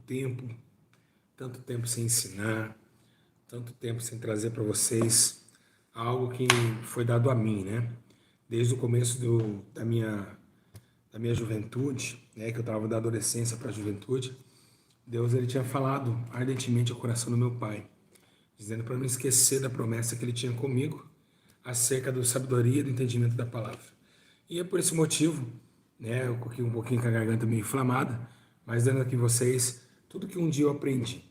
tempo, tanto tempo sem ensinar, tanto tempo sem trazer para vocês algo que foi dado a mim, né? Desde o começo da minha juventude, né? Que eu estava da adolescência para a juventude, Deus ele tinha falado ardentemente ao coração do meu pai, dizendo para não esquecer da promessa que ele tinha comigo acerca da sabedoria e do entendimento da palavra. E é por esse motivo, né, eu fiquei um pouquinho com a garganta meio inflamada, mas dando aqui vocês tudo que um dia eu aprendi,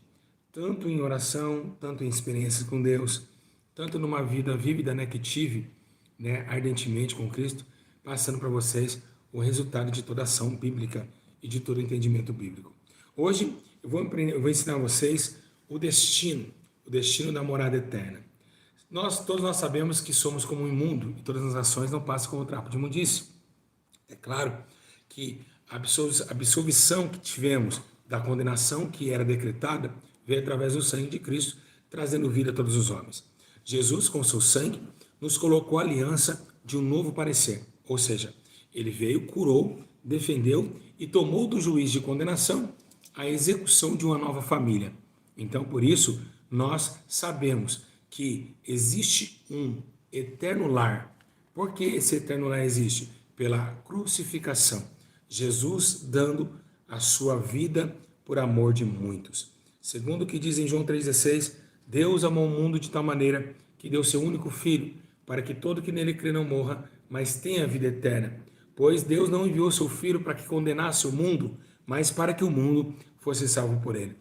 tanto em oração, tanto em experiências com Deus, tanto numa vida vívida, né, que tive, né, ardentemente com Cristo, passando para vocês o resultado de toda ação bíblica e de todo entendimento bíblico. Hoje eu vou ensinar a vocês o destino da morada eterna. Todos nós sabemos que somos como um imundo e todas as nações não passam como trapo de imundície. É claro que a absolvição que tivemos da condenação que era decretada veio através do sangue de Cristo, trazendo vida a todos os homens. Jesus, com seu sangue, nos colocou a aliança de um novo parecer, ou seja, ele veio, curou, defendeu e tomou do juiz de condenação a execução de uma nova família. Então, por isso, nós sabemos que existe um eterno lar. Por que esse eterno lar existe? Pela crucificação. Jesus dando a sua vida por amor de muitos. Segundo o que diz em João 3,16, Deus amou o mundo de tal maneira que deu seu único filho, para que todo que nele crê não morra, mas tenha vida eterna. Pois Deus não enviou seu filho para que condenasse o mundo, mas para que o mundo fosse salvo por ele.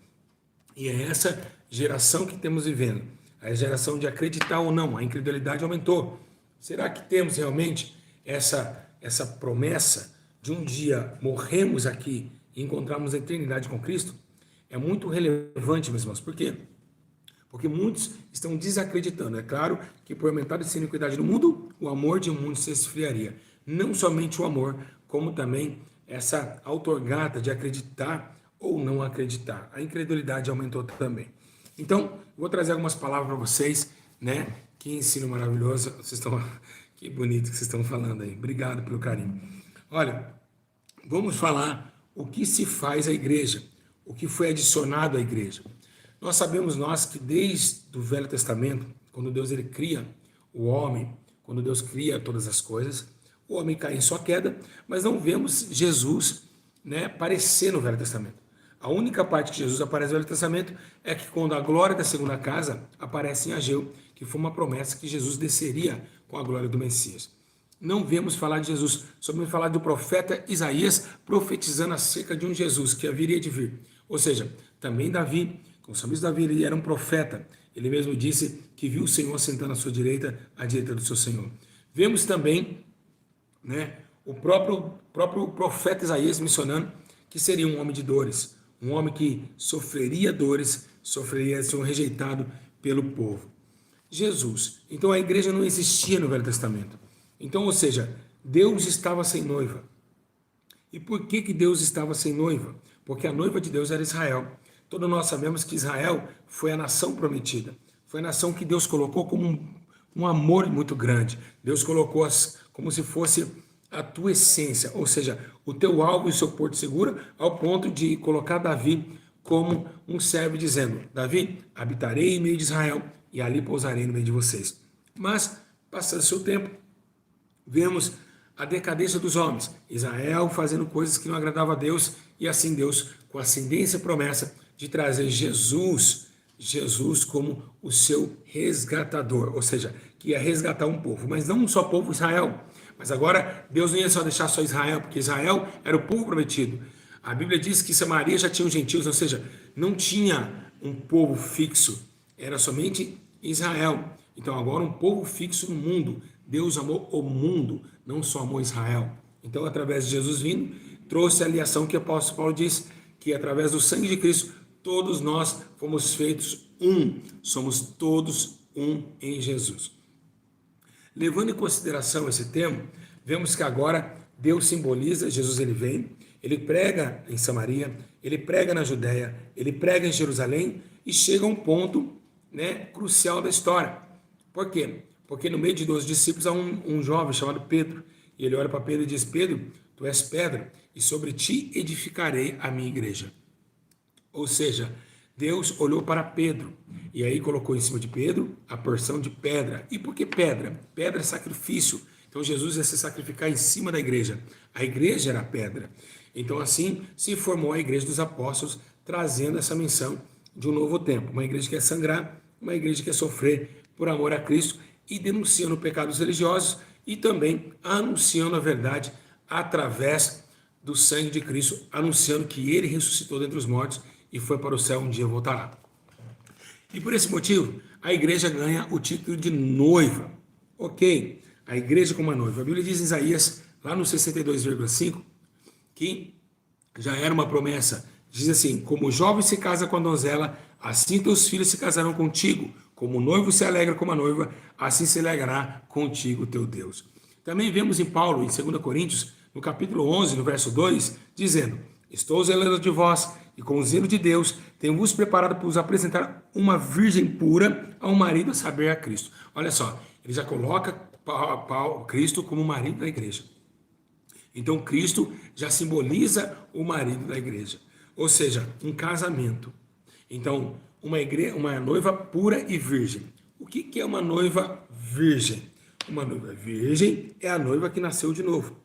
E é essa geração que temos vivendo, a geração de acreditar ou não. A incredulidade aumentou. Será que temos realmente essa promessa de um dia morrermos aqui e encontrarmos a eternidade com Cristo? É muito relevante, meus irmãos. Por quê? Porque muitos estão desacreditando. É claro que por aumentar essa iniquidade no mundo, o amor de muitos se esfriaria. Não somente o amor, como também essa outorgata de acreditar ou não acreditar. A incredulidade aumentou também. Então, vou trazer algumas palavras para vocês, né? Que ensino maravilhoso. Que bonito que vocês estão falando aí. Obrigado pelo carinho. Olha, vamos falar o que se faz à igreja, o que foi adicionado à igreja. Nós sabemos que desde o Velho Testamento, quando Deus ele cria o homem, quando Deus cria todas as coisas, o homem cai em sua queda, mas não vemos Jesus, né, aparecer no Velho Testamento. A única parte que Jesus aparece no Velho Testamento é que quando a glória da segunda casa aparece em Ageu, que foi uma promessa que Jesus desceria com a glória do Messias. Não vemos falar de Jesus, só vemos falar do profeta Isaías profetizando acerca de um Jesus que haveria de vir. Ou seja, também Davi, como sabemos, Davi ele era um profeta. Ele mesmo disse que viu o Senhor sentando à sua direita, à direita do seu Senhor. Vemos também, né, o próprio profeta Isaías mencionando que seria um homem de dores, um homem que sofreria dores, sofreria ser rejeitado pelo povo. Jesus. Então a igreja não existia no Velho Testamento. Então, ou seja, Deus estava sem noiva. E por que Deus estava sem noiva? Porque a noiva de Deus era Israel. Todos nós sabemos que Israel foi a nação prometida. Foi a nação que Deus colocou como um amor muito grande. Deus colocou como se fosse a tua essência, ou seja, o teu alvo e o seu porto seguro, ao ponto de colocar Davi como um servo, dizendo: Davi, habitarei em meio de Israel e ali pousarei no meio de vocês. Mas, passando seu tempo, vemos a decadência dos homens, Israel fazendo coisas que não agradavam a Deus, e assim Deus, com ascendência e promessa de trazer Jesus como o seu resgatador, ou seja, que ia resgatar um povo, mas não um só povo, Israel. Mas agora Deus não ia só deixar só Israel, porque Israel era o povo prometido. A Bíblia diz que Samaria já tinha os gentios, ou seja, não tinha um povo fixo, era somente Israel. Então agora um povo fixo no mundo. Deus amou o mundo, não só amou Israel. Então, através de Jesus vindo, trouxe a aliação que o apóstolo Paulo diz, que através do sangue de Cristo, todos nós fomos feitos um. Somos todos um em Jesus. Levando em consideração esse tema, vemos que agora Deus simboliza, Jesus ele vem, ele prega em Samaria, ele prega na Judéia, ele prega em Jerusalém e chega a um ponto, né, crucial da história. Por quê? Porque no meio de 12 discípulos há um jovem chamado Pedro, e ele olha para Pedro e diz: Pedro, tu és pedra, e sobre ti edificarei a minha igreja. Ou seja, Deus olhou para Pedro e aí colocou em cima de Pedro a porção de pedra. E por que pedra? Pedra é sacrifício. Então Jesus ia se sacrificar em cima da igreja. A igreja era a pedra. Então assim se formou a igreja dos apóstolos, trazendo essa menção de um novo tempo. Uma igreja que quer sangrar, uma igreja que quer sofrer por amor a Cristo e denunciando pecados religiosos e também anunciando a verdade através do sangue de Cristo, anunciando que ele ressuscitou dentre os mortos e foi para o céu, um dia voltará. E por esse motivo, a igreja ganha o título de noiva. Ok, a igreja como a noiva. A Bíblia diz em Isaías, lá no 62,5, que já era uma promessa. Diz assim: como o jovem se casa com a donzela, assim teus filhos se casarão contigo. Como o noivo se alegra com a noiva, assim se alegrará contigo teu Deus. Também vemos em Paulo, em 2 Coríntios, no capítulo 11, no verso 2, dizendo: estou zelando de vós, e com o zelo de Deus, tenho-vos preparado para vos apresentar uma virgem pura a um marido, a saber, a Cristo. Olha só, ele já coloca Cristo como marido da igreja. Então, Cristo já simboliza o marido da igreja. Ou seja, um casamento. Então, uma noiva pura e virgem. O que é uma noiva virgem? Uma noiva virgem é a noiva que nasceu de novo.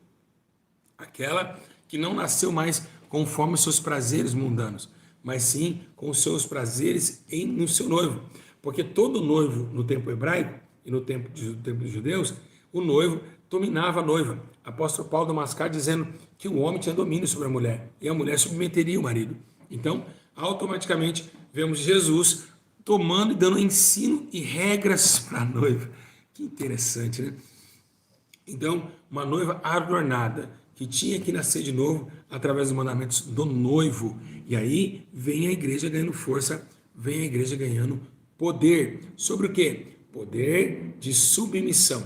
Aquela que não nasceu mais conforme os seus prazeres mundanos, mas sim com os seus prazeres no seu noivo. Porque todo noivo no tempo hebraico e no tempo dos judeus, o noivo dominava a noiva. Apóstolo Paulo Damascar dizendo que o homem tinha domínio sobre a mulher e a mulher submeteria o marido. Então, automaticamente, vemos Jesus tomando e dando ensino e regras para a noiva. Que interessante, né? Então, uma noiva adornada, que tinha que nascer de novo através dos mandamentos do noivo. E aí vem a igreja ganhando força, vem a igreja ganhando poder. Sobre o quê? Poder de submissão.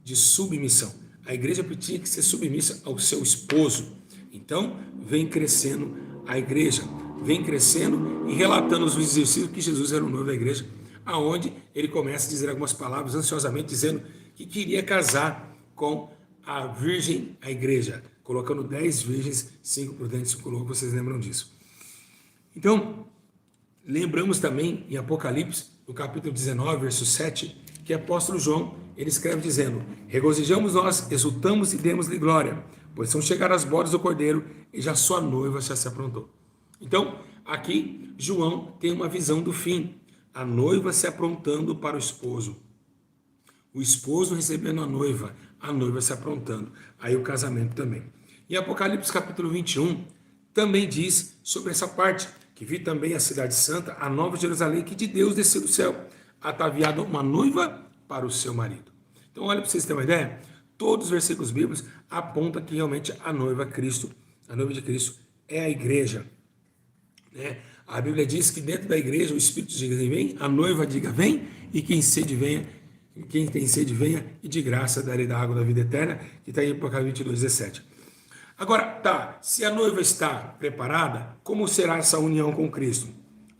De submissão. A igreja tinha que ser submissa ao seu esposo. Então, vem crescendo a igreja, vem crescendo e relatando os exercícios que Jesus era o noivo da igreja, aonde ele começa a dizer algumas palavras ansiosamente, dizendo que queria casar com a virgem, a igreja, colocando 10 virgens, 5 prudentes, 5 loucos, vocês lembram disso. Então, lembramos também em Apocalipse, no capítulo 19, verso 7, que o apóstolo João, ele escreve dizendo: regozijamos nós, exultamos e demos-lhe glória, pois são chegadas as bodas do Cordeiro e já sua noiva já se aprontou. Então, aqui, João tem uma visão do fim, a noiva se aprontando para o esposo. O esposo recebendo a noiva se aprontando. Aí o casamento também. Em Apocalipse capítulo 21, também diz sobre essa parte, que vi também a cidade santa, a nova Jerusalém, que de Deus desceu do céu, ataviada uma noiva para o seu marido. Então olha para vocês terem uma ideia, todos os versículos bíblicos apontam que realmente a noiva de Cristo é a igreja. Né? A Bíblia diz que dentro da igreja o Espírito diga vem, a noiva diga vem, e quem tem sede venha, e de graça darei da água da vida eterna, que está em Apocalipse 22:17. Agora, se a noiva está preparada, como será essa união com Cristo?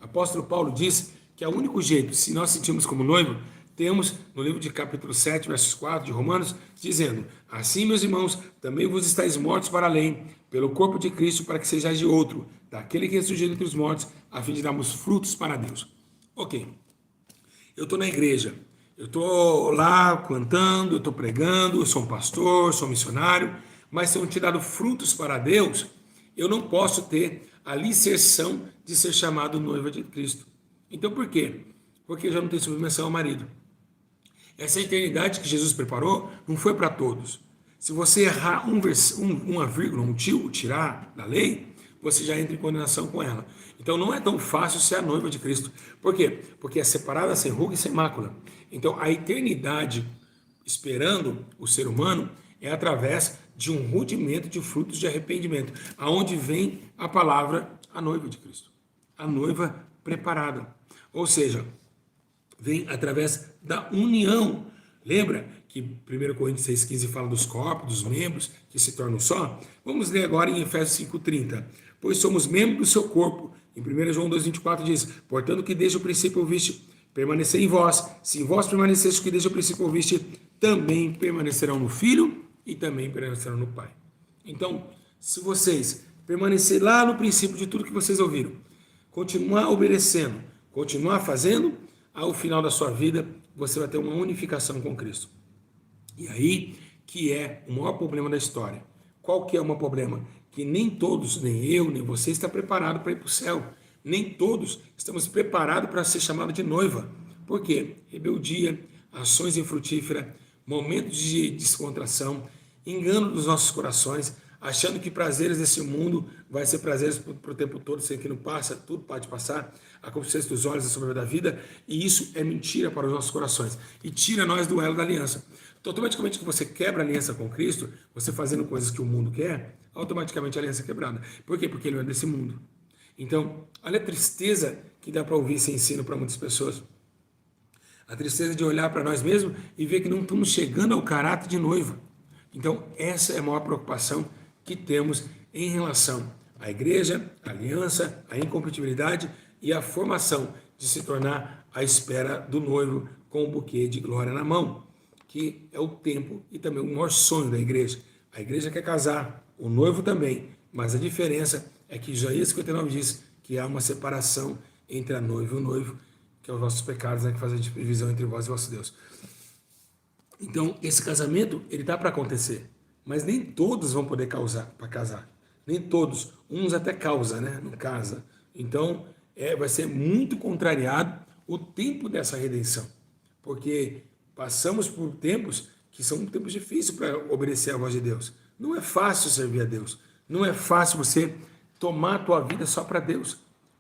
O apóstolo Paulo diz que é o único jeito, se nós sentimos como noivo, temos no livro de capítulo 7, versos 4 de Romanos, dizendo: assim, meus irmãos, também vos estáis mortos para a lei, pelo corpo de Cristo, para que sejais de outro, daquele que ressurgiu entre os mortos, a fim de darmos frutos para Deus. Ok, eu estou na igreja, eu estou lá cantando, eu estou pregando, eu sou um pastor, sou um missionário, mas se eu não tiver dado frutos para Deus, eu não posso ter a licerção de ser chamado noiva de Cristo. Então por quê? Porque eu já não tenho submissão ao marido. Essa eternidade que Jesus preparou não foi para todos. Se você errar uma vírgula, um tio, tirar da lei, você já entra em condenação com ela. Então não é tão fácil ser a noiva de Cristo. Por quê? Porque é separada sem ruga e sem mácula. Então a eternidade esperando o ser humano é através de um rudimento de frutos de arrependimento, aonde vem a palavra a noiva de Cristo, a noiva preparada. Ou seja, vem através da união. Lembra que 1 Coríntios 6,15 fala dos corpos, dos membros que se tornam só? Vamos ler agora em Efésios 5,30. Pois somos membros do seu corpo. Em 1 João 2,24 diz: portanto, que desde o princípio ouviste permanecer em vós. Se em vós permaneceste, que desde o princípio ouviste, também permanecerão no Filho e também permanecerão no Pai. Então, se vocês permanecerem lá no princípio de tudo que vocês ouviram, continuar obedecendo, continuar fazendo, ao final da sua vida você vai ter uma unificação com Cristo. E aí que é o maior problema da história. Qual que é o maior problema? Que nem todos, nem eu, nem você está preparado para ir para o céu. Nem todos estamos preparados para ser chamados de noiva. Por quê? Rebeldia, ações infrutíferas, momentos de descontração, engano dos nossos corações, achando que prazeres desse mundo vai ser prazeres para o tempo todo, sendo que não passa, tudo pode passar, a consciência dos olhos é sobre da vida, e isso é mentira para os nossos corações, e tira nós do elo da aliança. Então, automaticamente que você quebra a aliança com Cristo, você fazendo coisas que o mundo quer, automaticamente a aliança é quebrada. Por quê? Porque ele não é desse mundo. Então, olha a tristeza que dá para ouvir esse ensino para muitas pessoas. A tristeza de olhar para nós mesmos e ver que não estamos chegando ao caráter de noiva. Então, essa é a maior preocupação que temos em relação à igreja, à aliança, à incompatibilidade e à formação de se tornar a espera do noivo com o buquê de glória na mão, que é o tempo e também o maior sonho da igreja. A igreja quer casar, o noivo também, mas a diferença é que Isaías 59 diz que há uma separação entre a noiva e o noivo, que é os nossos pecados, né, que fazem a divisão entre vós e vosso Deus. Então, esse casamento, ele está para acontecer, mas nem todos vão poder casar. Nem todos. Uns até causam, né? Não casa. Então, vai ser muito contrariado o tempo dessa redenção, porque passamos por tempos que são tempos difíceis para obedecer à voz de Deus. Não é fácil servir a Deus. Não é fácil você tomar a tua vida só para Deus.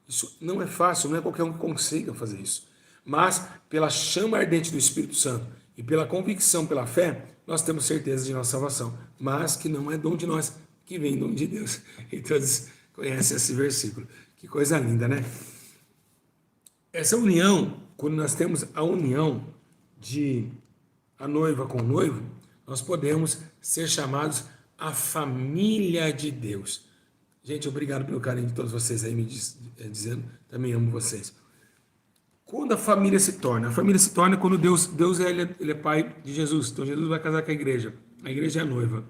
Isso não é fácil, não é qualquer um que consiga fazer isso. Mas, pela chama ardente do Espírito Santo e pela convicção, pela fé, nós temos certeza de nossa salvação. Mas que não é dom de nós, que vem dom de Deus. E todos conhecem esse versículo. Que coisa linda, né? Essa união, quando nós temos a união de a noiva com o noivo, nós podemos ser chamados a família de Deus. Gente, obrigado pelo carinho de todos vocês aí me dizendo, também amo vocês. Quando a família se torna quando Deus ele é pai de Jesus, então Jesus vai casar com a igreja é a noiva,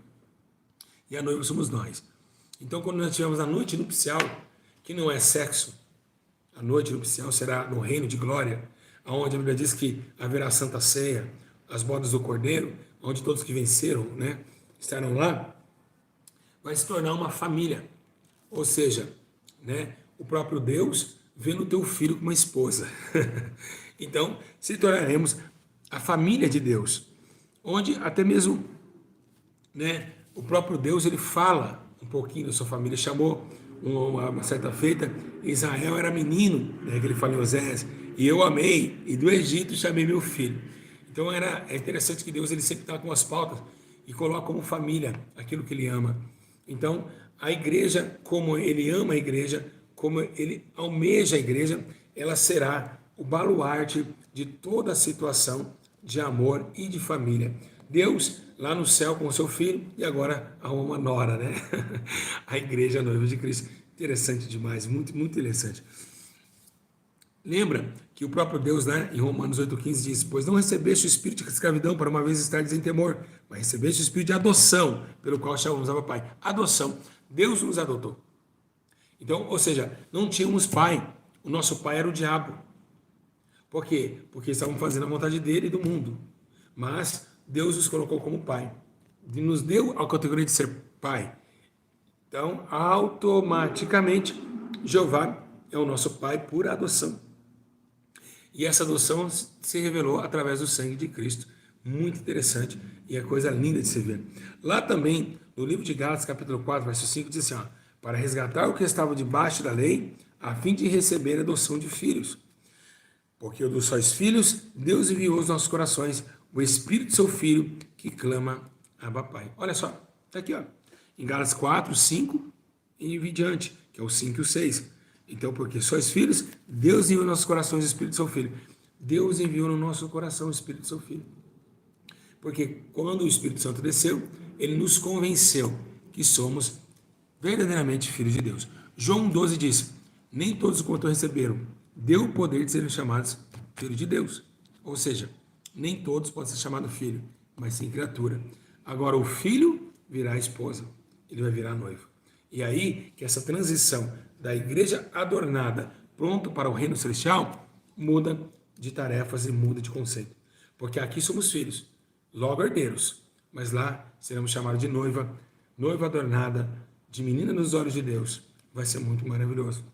e a noiva somos nós. Então, quando nós tivermos a noite nupcial, que não é sexo, a noite nupcial será no reino de glória, onde a Bíblia diz que haverá santa ceia, as bodas do Cordeiro, onde todos que venceram, né, estarão lá, vai se tornar uma família. Ou seja, né, o próprio Deus vendo o teu filho com uma esposa. Então, se tornaremos a família de Deus, onde até mesmo, né, o próprio Deus ele fala um pouquinho da sua família. Chamou uma certa feita, Israel era menino, né, que ele fala em Oséias, e eu amei, e do Egito chamei meu filho. Então é interessante que Deus ele sempre está com as pautas e coloca como família aquilo que ele ama. Então, a igreja, como ele ama a igreja, como ele almeja a igreja, ela será o baluarte de toda a situação de amor e de família. Deus, lá no céu com o seu filho, e agora arruma uma nora, né? A igreja, a noiva de Cristo. Interessante demais, muito, muito interessante. Lembra que o próprio Deus, né, em Romanos 8,15 diz: pois não recebeste o espírito de escravidão para uma vez estar em temor, mas recebeste o espírito de adoção, pelo qual chamamos a Pai. Adoção. Deus nos adotou. Então, ou seja, não tínhamos pai. O nosso pai era o diabo. Por quê? Porque estavam fazendo a vontade dele e do mundo. Mas Deus nos colocou como pai. E nos deu a categoria de ser pai. Então, automaticamente, Jeová é o nosso pai por adoção. E essa adoção se revelou através do sangue de Cristo. Muito interessante e é coisa linda de se ver. Lá também, no livro de Gálatas, capítulo 4, verso 5, diz assim, ó, para resgatar o que estava debaixo da lei, a fim de receber a adoção de filhos. Porque dos sois filhos, Deus enviou aos nossos corações o Espírito do seu Filho, que clama, Abba Pai. Olha só, está aqui, ó, em Gálatas 4, 5 e em diante, que é o 5 e o 6. Então, porque sois filhos, Deus enviou aos nossos corações o Espírito do seu Filho. Deus enviou no nosso coração o Espírito do seu Filho. Porque quando o Espírito Santo desceu, ele nos convenceu que somos verdadeiramente filhos de Deus. João 12 diz, nem todos quanto receberam, deu o poder de serem chamados filhos de Deus. Ou seja, nem todos podem ser chamados filho, mas sim criatura. Agora o filho virá esposa, ele vai virar noivo. E aí que essa transição da igreja adornada pronto para o reino celestial, muda de tarefas e muda de conceito. Porque aqui somos filhos, logo herdeiros, mas lá seremos chamados de noiva, noiva adornada, de menina nos olhos de Deus. Vai ser muito maravilhoso.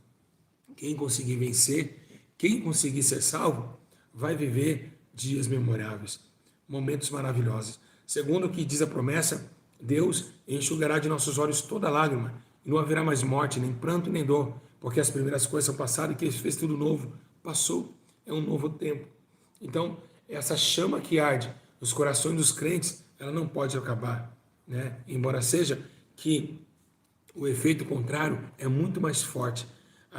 Quem conseguir vencer, quem conseguir ser salvo, vai viver dias memoráveis, momentos maravilhosos. Segundo o que diz a promessa, Deus enxugará de nossos olhos toda lágrima, e não haverá mais morte, nem pranto, nem dor, porque as primeiras coisas são passadas e que Ele fez tudo novo. Passou, é um novo tempo. Então, essa chama que arde nos corações dos crentes, ela não pode acabar, né? Embora seja que o efeito contrário é muito mais forte.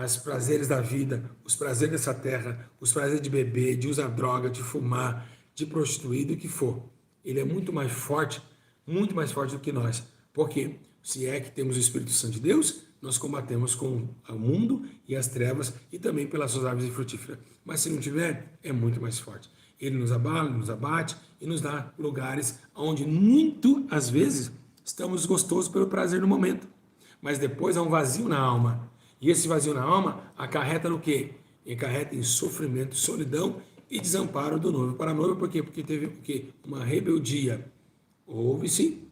Os prazeres da vida, os prazeres dessa terra, os prazeres de beber, de usar droga, de fumar, de prostituir, do que for. Ele é muito mais forte do que nós. Por quê? Se é que temos o Espírito Santo de Deus, nós combatemos com o mundo e as trevas e também pelas suas árvores frutíferas. Mas se não tiver, é muito mais forte. Ele nos abala, nos abate e nos dá lugares onde muito, às vezes, estamos gostosos pelo prazer no momento. Mas depois há um vazio na alma. E esse vazio na alma acarreta no quê? Acarreta em sofrimento, solidão e desamparo do noivo para a noiva. Por quê? Porque teve o quê? Uma rebeldia. Houve-se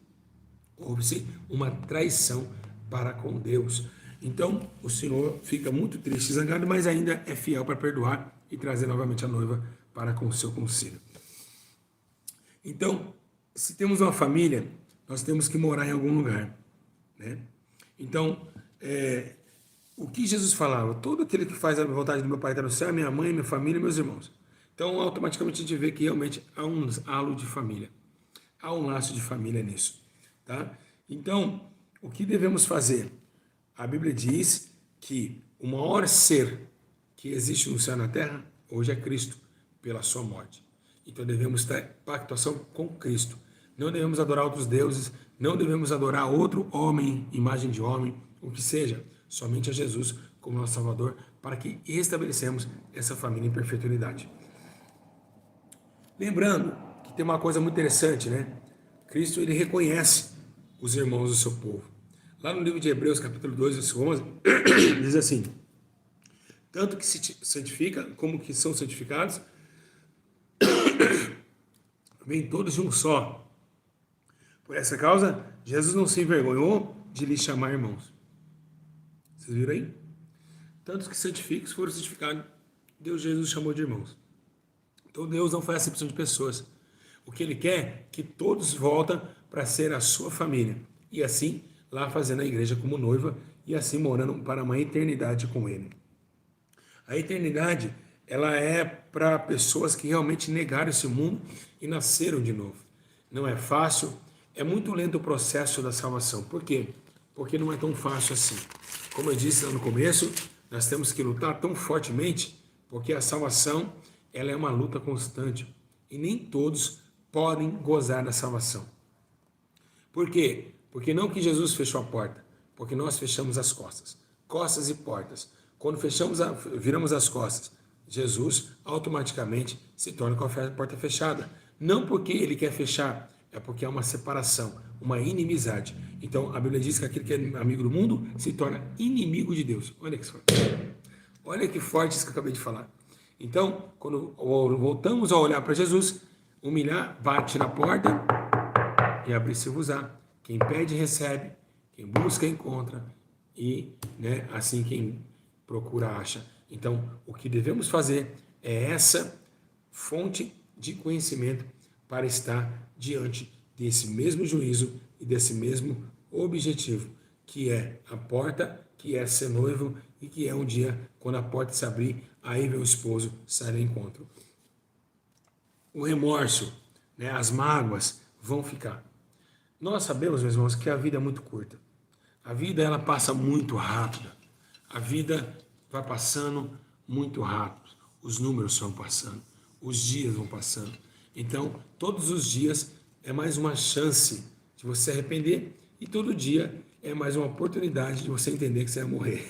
uma traição para com Deus. Então, o Senhor fica muito triste e zangado, mas ainda é fiel para perdoar e trazer novamente a noiva para com o seu conselho. Então, se temos uma família, nós temos que morar em algum lugar, né? Então, o que Jesus falava? Todo aquele que faz a vontade do meu Pai está no céu, minha mãe, minha família e meus irmãos. Então, automaticamente a gente vê que realmente há um halo de família. Há um laço de família nisso, tá? Então, o que devemos fazer? A Bíblia diz que o maior ser que existe no céu e na terra, hoje é Cristo, pela sua morte. Então, devemos ter pactuação com Cristo. Não devemos adorar outros deuses, não devemos adorar outro homem, imagem de homem, o que seja, somente a Jesus como nosso Salvador, para que estabelecemos essa família em perfeita unidade. Lembrando que tem uma coisa muito interessante, né? Cristo, ele reconhece os irmãos do seu povo. Lá no livro de Hebreus, capítulo 2, versículo 11, diz assim: tanto que se santifica, como que são santificados, vêm todos de um só. Por essa causa, Jesus não se envergonhou de lhes chamar irmãos. Vocês viram aí? Tantos que santificam foram santificados, Jesus chamou de irmãos. Então Deus não faz acepção de pessoas. O que Ele quer é que todos voltem para ser a sua família. E assim, lá fazendo a igreja como noiva e assim morando para uma eternidade com Ele. A eternidade, ela é para pessoas que realmente negaram esse mundo e nasceram de novo. Não é fácil, é muito lento o processo da salvação. Por quê? Porque não é tão fácil assim. Como eu disse lá no começo, nós temos que lutar tão fortemente, porque a salvação, ela é uma luta constante. E nem todos podem gozar da salvação. Por quê? Porque não que Jesus fechou a porta, porque nós fechamos as costas. Costas e portas. Quando viramos as costas, Jesus automaticamente se torna com a porta fechada. Não porque Ele quer fechar, é porque há uma separação, uma inimizade. Então, a Bíblia diz que aquele que é amigo do mundo se torna inimigo de Deus. Olha que forte. Olha que forte isso que eu acabei de falar. Então, quando voltamos a olhar para Jesus, humilhar, bate na porta e abrir-se-vos-á. Quem pede, recebe. Quem busca, encontra. E, né, assim quem procura, acha. Então, o que devemos fazer é essa fonte de conhecimento para estar diante desse mesmo juízo e desse mesmo objetivo, que é a porta, que é ser noivo e que é um dia, quando a porta se abrir, aí meu esposo sai ao encontro. O remorso, né, as mágoas vão ficar. Nós sabemos, meus irmãos, que a vida é muito curta. A vida, ela passa muito rápido. A vida vai passando muito rápido. Os números vão passando. Os dias vão passando. Então, todos os dias é mais uma chance de você se arrepender e todo dia é mais uma oportunidade de você entender que você vai morrer.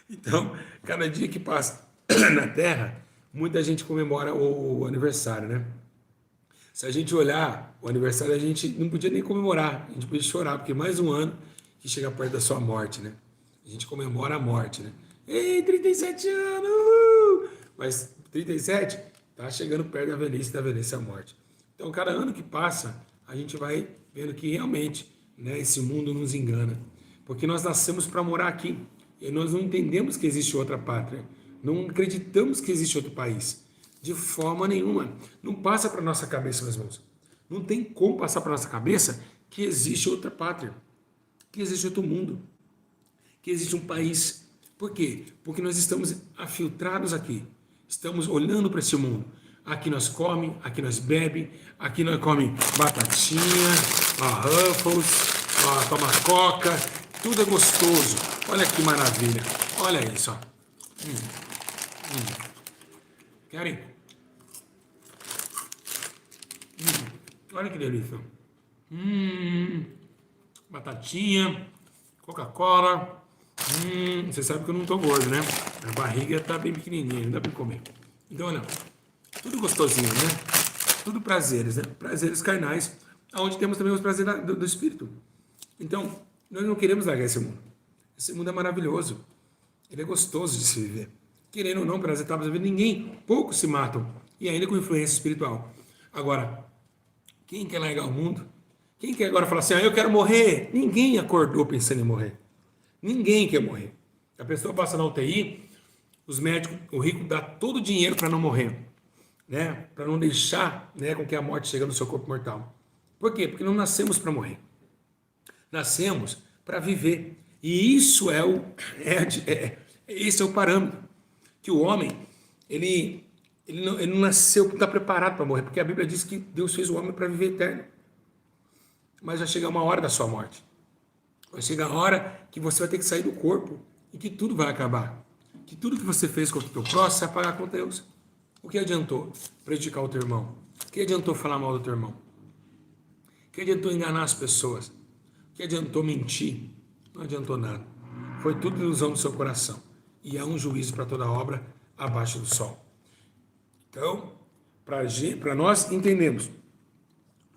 Então, cada dia que passa na Terra, muita gente comemora o aniversário, né? Se a gente olhar o aniversário, a gente não podia nem comemorar, a gente podia chorar, porque mais um ano que chega perto da sua morte, né? A gente comemora a morte, né? Ei, 37 anos! Mas 37 tá chegando perto da velhice é a morte. Então, cada ano que passa, a gente vai vendo que realmente, né, esse mundo nos engana. Porque nós nascemos para morar aqui. E nós não entendemos que existe outra pátria. Não acreditamos que existe outro país. De forma nenhuma. Não passa para nossa cabeça, meus irmãos. Não tem como passar para nossa cabeça que existe outra pátria, que existe outro mundo, que existe um país. Por quê? Porque nós estamos afiltrados aqui. Estamos olhando para esse mundo. Aqui nós comemos, aqui nós bebe, aqui nós comemos batatinha, Ruffles, toma coca, tudo é gostoso. Olha que maravilha. Olha isso. Ó. Querem? Olha que delícia. Batatinha, Coca-Cola. Você sabe que eu não tô gordo, né? A barriga tá bem pequenininha, não dá pra comer. Então, olha, tudo gostosinho, né? Tudo prazeres, né? Prazeres carnais, onde temos também os prazeres do espírito. Então, nós não queremos largar esse mundo. Esse mundo é maravilhoso. Ele é gostoso de se viver. Querendo ou não, pelas etapas da vida, poucos se matam. E ainda com influência espiritual. Agora, quem quer largar o mundo? Quem quer agora falar assim, eu quero morrer? Ninguém acordou pensando em morrer. Ninguém quer morrer. A pessoa passa na UTI, os médicos, o rico dá todo o dinheiro para não morrer, né? Para não deixar, né, com que a morte chegue no seu corpo mortal. Por quê? Porque não nascemos para morrer. Nascemos para viver. E isso esse é o parâmetro. Que o homem, ele não nasceu, não está preparado para morrer, porque a Bíblia diz que Deus fez o homem para viver eterno. Mas vai chegar uma hora da sua morte. Vai chegar a hora que você vai ter que sair do corpo e que tudo vai acabar. Que tudo que você fez contra o teu próximo você vai pagar com Deus. O que adiantou prejudicar o teu irmão? O que adiantou falar mal do teu irmão? O que adiantou enganar as pessoas? O que adiantou mentir? Não adiantou nada. Foi tudo ilusão do seu coração. E há um juízo para toda obra abaixo do sol. Então, para nós entendermos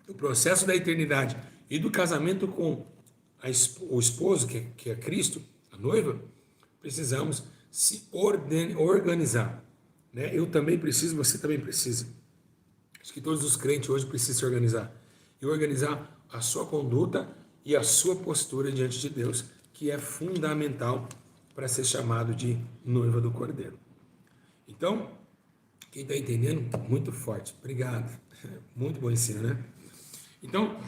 o processo da eternidade e do casamento com o esposo, que é Cristo, a noiva, precisamos se organizar. Né? Eu também preciso, você também precisa. Acho que todos os crentes hoje precisam se organizar. E organizar a sua conduta e a sua postura diante de Deus, que é fundamental para ser chamado de noiva do Cordeiro. Então, quem está entendendo, muito forte. Obrigado. Muito bom ensino, né? Então,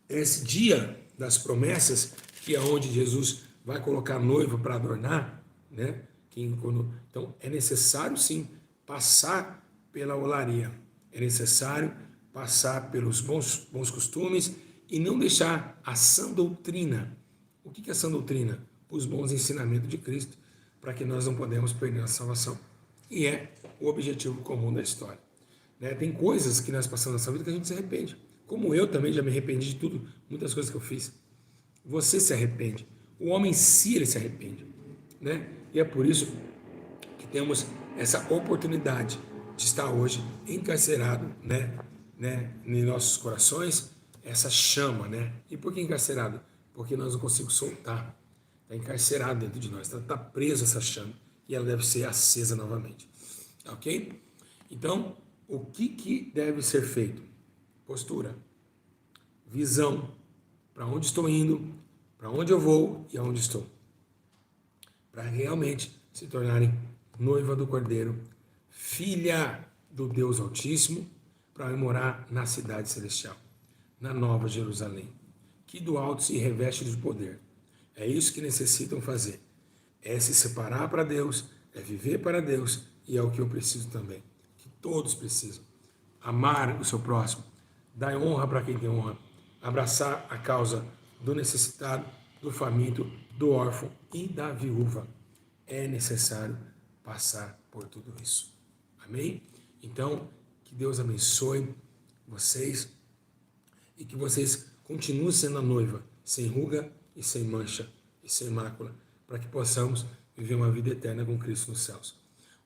esse dia das promessas, que é onde Jesus vai colocar a noiva para adornar, né? Então, é necessário, sim, passar pela olaria. É necessário passar pelos bons costumes e não deixar a sã doutrina. O que é a sã doutrina? Os bons ensinamentos de Cristo, para que nós não podemos perder a salvação. E é o objetivo comum da história. Né? Tem coisas que nós passamos nessa vida que a gente se arrepende. Como eu também já me arrependi de tudo, muitas coisas que eu fiz. Você se arrepende. O homem em si, ele se arrepende. Né? E é por isso que temos essa oportunidade de estar hoje encarcerado, né, em nossos corações, essa chama, né? E por que encarcerado? Porque nós não conseguimos soltar. Está encarcerado dentro de nós, está preso essa chama e ela deve ser acesa novamente. Ok? Então, o que deve ser feito? Postura, visão, para onde estou indo, para onde eu vou e aonde estou. Para realmente se tornarem noiva do Cordeiro, filha do Deus Altíssimo, para morar na cidade celestial, na Nova Jerusalém, que do alto se reveste de poder. É isso que necessitam fazer. É se separar para Deus, é viver para Deus, e é o que eu preciso também. Que todos precisam. Amar o seu próximo, dar honra para quem tem honra, abraçar a causa do necessitado, do faminto, do órfão e da viúva. É necessário passar por tudo isso. Amém? Então, que Deus abençoe vocês e que vocês continuem sendo a noiva, sem ruga e sem mancha e sem mácula, para que possamos viver uma vida eterna com Cristo nos céus.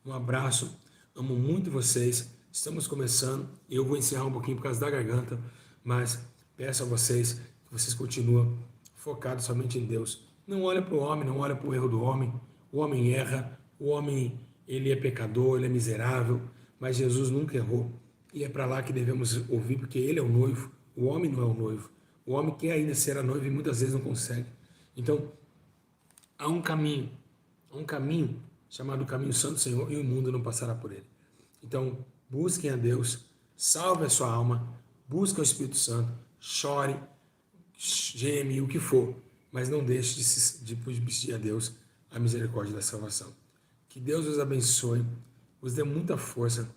Um abraço, amo muito vocês, estamos começando, eu vou encerrar um pouquinho por causa da garganta, mas peço a vocês que vocês continuem focados somente em Deus Não olha para o homem, não olha para o erro do homem. O homem erra, o homem ele é pecador, ele é miserável, mas Jesus nunca errou. E é para lá que devemos ouvir, porque ele é o noivo, o homem não é o noivo. O homem quer ainda ser a noiva e muitas vezes não consegue. Então, há um caminho chamado Caminho Santo do Senhor e o mundo não passará por ele. Então, busquem a Deus, salve a sua alma, busquem o Espírito Santo, chore, geme, o que for, mas não deixe de pedir a Deus a misericórdia da salvação. Que Deus os abençoe, os dê muita força,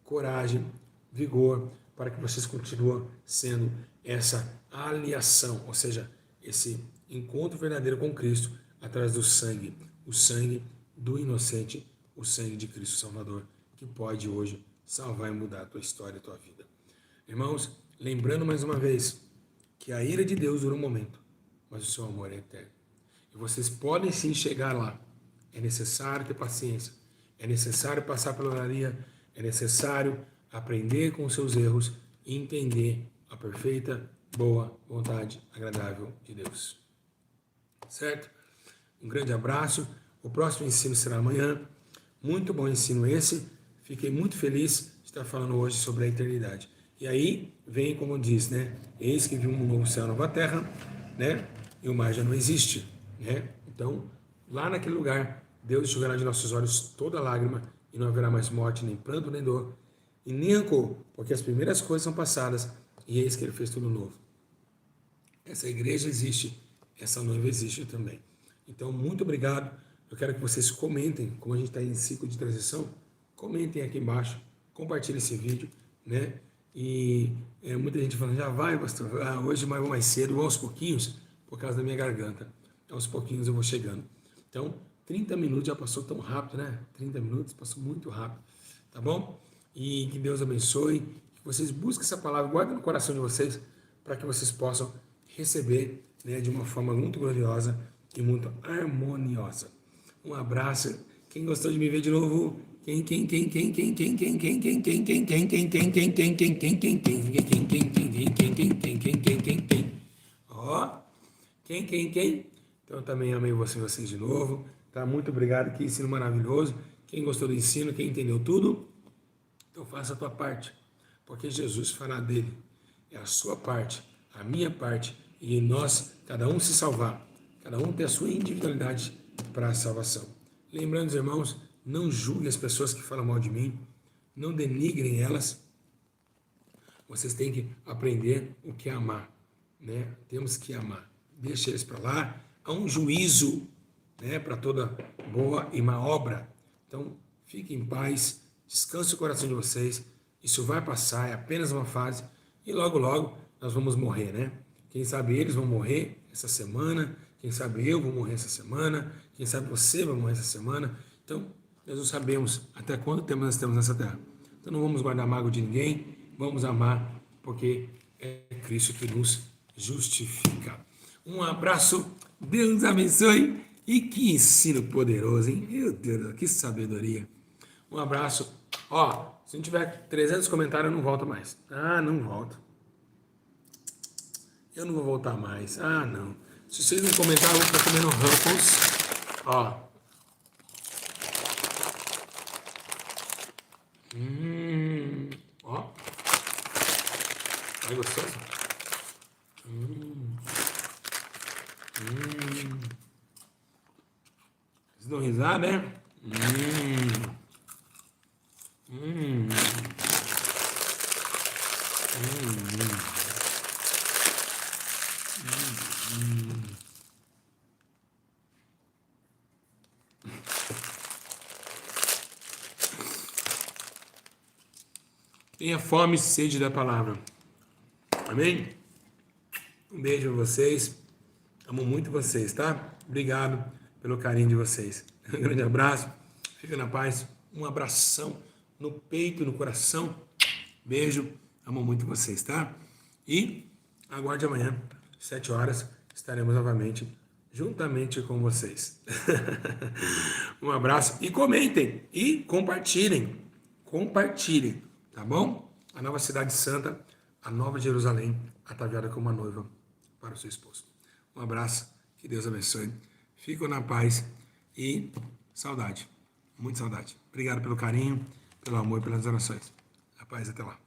coragem, vigor, para que vocês continuem sendo essa aliação, ou seja, esse encontro verdadeiro com Cristo através do sangue, o sangue do inocente, o sangue de Cristo Salvador, que pode hoje salvar e mudar a tua história e a tua vida. Irmãos, lembrando mais uma vez que a ira de Deus dura um momento, mas o seu amor é eterno. E vocês podem sim chegar lá. É necessário ter paciência, é necessário passar pela oraria, é necessário aprender com os seus erros e entender a perfeita, boa vontade agradável de Deus. Certo? Um grande abraço. O próximo ensino será amanhã. Muito bom ensino esse. Fiquei muito feliz de estar falando hoje sobre a eternidade. E aí vem, como diz, né? Eis que vi um novo céu, nova terra, né? E o mar já não existe, né? Então, lá naquele lugar, Deus enxugará de nossos olhos toda lágrima e não haverá mais morte, nem pranto, nem dor, e nem rancor, porque as primeiras coisas são passadas e eis que Ele fez tudo novo. Essa igreja existe, essa noiva existe também. Então, muito obrigado. Eu quero que vocês comentem, como a gente está em ciclo de transição, comentem aqui embaixo, compartilhem esse vídeo, né? E muita gente falando, já vai, pastor, hoje mais vou mais cedo, vou aos pouquinhos, por causa da minha garganta. Aos pouquinhos eu vou chegando. Então, 30 minutos já passou tão rápido, né? 30 minutos passou muito rápido, tá bom? E que Deus abençoe, que vocês busquem essa palavra, guardem no coração de vocês, para que vocês possam receber, né, de uma forma muito gloriosa e muito harmoniosa. Um abraço. Quem gostou de me ver de novo? Ó, quem? Então eu também amei vocês de novo. Tá? Muito obrigado, que ensino maravilhoso. Quem gostou do ensino, quem entendeu tudo, então faça a tua parte, porque Jesus fará dele. É a sua parte, a minha parte, e nós, cada um se salvar, cada um ter a sua individualidade para a salvação. Lembrando, irmãos, não julguem as pessoas que falam mal de mim, não denigrem elas. Vocês têm que aprender o que é amar, né? Temos que amar. Deixa eles para lá. Há um juízo, né, para toda boa e má obra. Então, fiquem em paz, descanse o coração de vocês. Isso vai passar, é apenas uma fase. E logo, logo, nós vamos morrer, né? Quem sabe eles vão morrer essa semana, quem sabe eu vou morrer essa semana, quem sabe você vai morrer essa semana. Então, nós não sabemos até quanto tempo nós temos nessa terra. Então, não vamos guardar mágoa de ninguém, vamos amar, porque é Cristo que nos justifica. Um abraço, Deus abençoe e que ensino poderoso, hein? Meu Deus, que sabedoria. Um abraço. Ó, se não tiver 300 comentários, eu não volto mais. Ah, não volto. Eu não vou voltar mais. Ah, não. Se vocês não comentarem, eu vou ficar comendo Ruffles. Ó. Ó. É gostoso? Vocês dão risada, né? Tenha fome e sede da palavra. Amém? Um beijo a vocês. Amo muito vocês, tá? Obrigado pelo carinho de vocês. Um grande abraço. Fica na paz. Um abração no peito, no coração. Beijo. Amo muito vocês, tá? E aguarde amanhã, 7 horas, estaremos novamente juntamente com vocês. Um abraço e comentem e compartilhem. Compartilhem, tá bom? A nova cidade santa, a nova Jerusalém, ataviada como uma noiva para o seu esposo. Um abraço, que Deus abençoe. Fico na paz e saudade. Muita saudade. Obrigado pelo carinho, pelo amor e pelas orações. A paz, até lá.